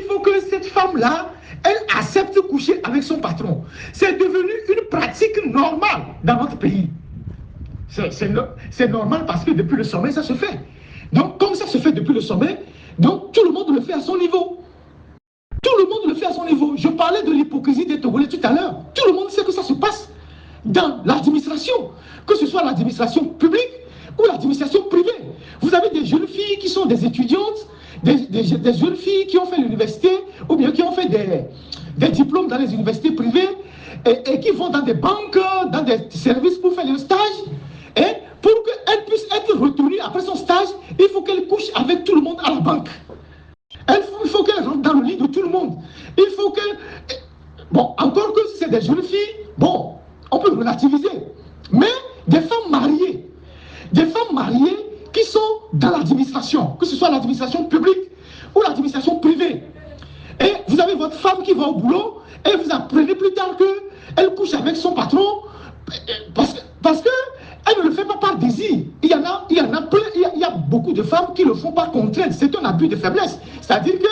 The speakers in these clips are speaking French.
faut que cette femme-là, elle accepte de coucher avec son patron. C'est devenu une pratique normale dans notre pays. C'est normal parce que depuis le sommet, ça se fait. Donc, comme ça se fait depuis le sommet, donc tout le monde le fait à son niveau. Tout le monde le fait à son niveau. Je parlais de l'hypocrisie des Togolais tout à l'heure. Tout le monde sait que ça se passe dans l'administration, que ce soit l'administration publique ou l'administration privée. Vous avez des jeunes filles qui sont des étudiantes, des jeunes filles qui ont fait l'université ou bien qui ont fait des diplômes dans les universités privées et qui vont dans des banques, dans des services pour faire le stage. Et pour qu'elle puisse être retenue après son stage, il faut qu'elle couche avec tout le monde à la banque. Il faut qu'elle rentre dans le lit de tout le monde. Il faut que... Bon, encore que si c'est des jeunes filles, bon, on peut relativiser. Mais des femmes mariées qui sont dans l'administration, que ce soit l'administration publique ou l'administration privée. Et vous avez votre femme qui va au boulot et vous apprenez plus tard qu'elle couche avec son patron parce que elle ne le fait pas par désir. Il y a beaucoup de femmes qui le font par contrainte. C'est un abus de faiblesse. C'est-à-dire que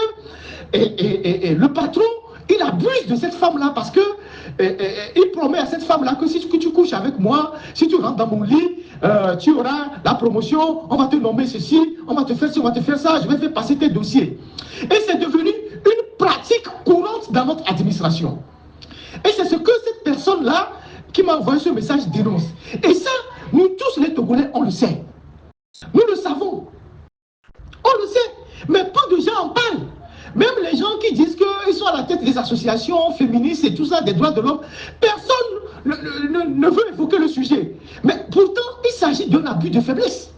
le patron, il abuse de cette femme-là parce que il promet à cette femme-là que si tu couches avec moi, si tu rentres dans mon lit, tu auras la promotion, on va te nommer ceci, on va te faire ci, on va te faire ça, je vais faire passer tes dossiers. Et c'est devenu une pratique courante dans notre administration. Et c'est ce que cette personne-là qui m'a envoyé ce message dénonce. Et ça, nous tous les Togolais, on le sait. Nous le savons. On le sait. Mais peu de gens en parlent. Même les gens qui disent qu'ils sont à la tête des associations féministes et tout ça, des droits de l'homme, personne ne veut évoquer le sujet. Mais pourtant, il s'agit d'un abus de faiblesse.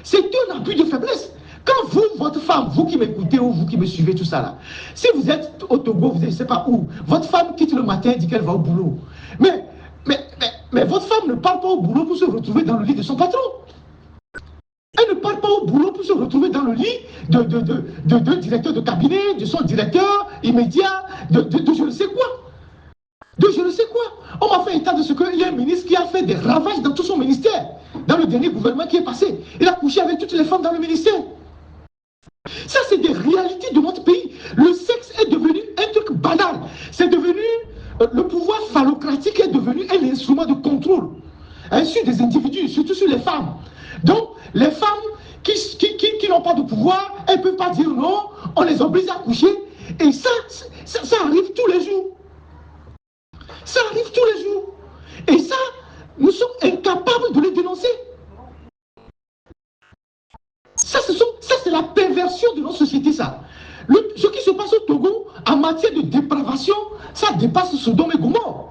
C'est un abus de faiblesse. Quand vous, votre femme, vous qui m'écoutez ou vous qui me suivez, tout ça là, si vous êtes au Togo, vous êtes, je ne sais pas où, votre femme quitte le matin et dit qu'elle va au boulot. Mais votre femme ne part pas au boulot pour se retrouver dans le lit de son patron. Elle ne part pas au boulot pour se retrouver dans le lit de directeur de cabinet, de son directeur immédiat, de je ne sais quoi. De je ne sais quoi. On m'a fait état de ce qu'il y a un ministre qui a fait des ravages dans tout son ministère, dans le dernier gouvernement qui est passé. Il a couché avec toutes les femmes dans le ministère. Ça, c'est des réalités de notre pays. Le sexe est devenu un truc banal. C'est devenu, le pouvoir phallocratique est devenu un instrument de contrôle sur des individus, surtout sur les femmes. Donc, les femmes qui n'ont pas de pouvoir, elles ne peuvent pas dire non, on les oblige à coucher. Et ça arrive tous les jours. Ça arrive tous les jours. Et ça, nous sommes incapables de les dénoncer. Ça, c'est la perversion de notre société, ça. Ce qui se passe au Togo, en matière de dépravation, ça dépasse Sodome et Gomorrhe.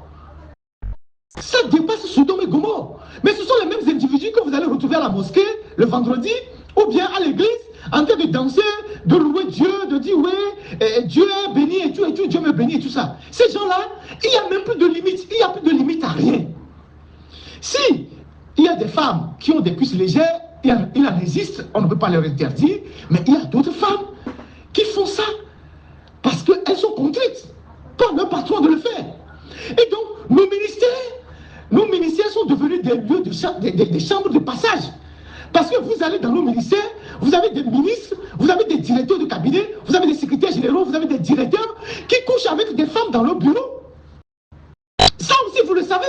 Ça dépasse Sodome et Gomorrhe. Mais ce sont les mêmes individus que vous allez retrouver à la mosquée le vendredi, ou bien à l'église, en train de danser, de louer Dieu, de dire oui, Dieu est béni et tout, Dieu me bénit et tout ça. Ces gens-là, il n'y a même plus de limite. Il n'y a plus de limite à rien. Si il y a des femmes qui ont des cuisses légères, il en existe, on ne peut pas leur interdire, mais il y a d'autres femmes qui font ça parce qu'elles sont contraintes par leur patron de le faire. Et donc, nos ministères sont devenus des lieux des chambres de passage. Parce que vous allez dans nos ministères, vous avez des ministres, vous avez des directeurs de cabinet, vous avez des secrétaires généraux, vous avez des directeurs qui couchent avec des femmes dans leur bureau. Ça aussi, vous le savez.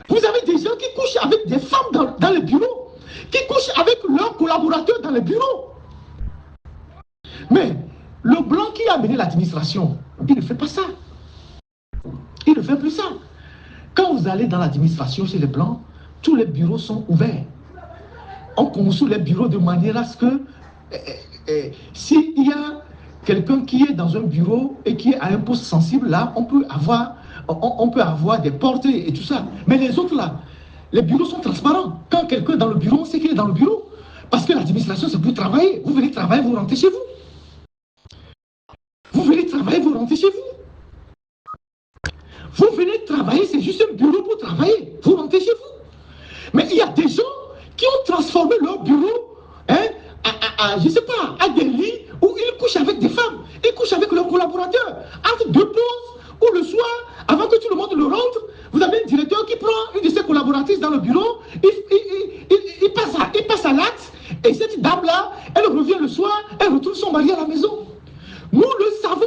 Vous avez des gens qui couchent avec des femmes dans les bureaux, qui couchent avec leurs collaborateurs dans les bureaux. Mais le blanc qui a amené l'administration, il ne fait pas ça. Il ne fait plus ça. Quand vous allez dans l'administration chez les blancs, tous les bureaux sont ouverts. On construit les bureaux de manière à ce que s'il y a quelqu'un qui est dans un bureau et qui est à un poste sensible, là, on peut avoir des portes et tout ça. Mais les autres là, les bureaux sont transparents. Quand quelqu'un est dans le bureau, on sait qu'il est dans le bureau. Parce que l'administration, c'est pour travailler. Vous venez travailler, vous rentrez chez vous. Vous venez travailler, vous rentrez chez vous. Vous venez travailler, c'est juste un bureau pour travailler. Vous rentrez chez vous. Mais il y a des gens qui ont transformé leur bureau, je ne sais pas, à des lits où ils couchent avec des femmes. Ils couchent avec leurs collaborateurs. Entre deux pauses, ou le soir, avant que tout le monde le rentre, vous avez un directeur qui prend une de ses collaboratrices dans le bureau, il passe à l'acte, et cette dame-là, elle revient le soir, elle retrouve son mari à la maison. Nous le savons.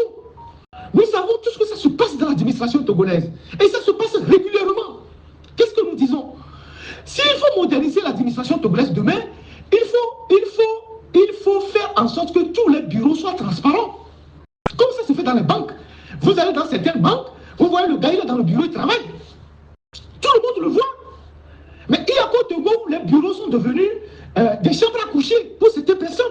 Nous savons tout ce que ça se passe dans l'administration togolaise. Et ça se passe régulièrement. Qu'est-ce que nous disons? S'il faut moderniser l'administration togolaise demain, il faut faire en sorte que tous les bureaux soient transparents. Comme ça se fait dans les banques. Vous allez dans certaines banques, vous voyez le gars, il est dans le bureau, il travaille. Tout le monde le voit. Mais il y a Côte d'Ivoire où les bureaux sont devenus des chambres à coucher pour certaines personnes.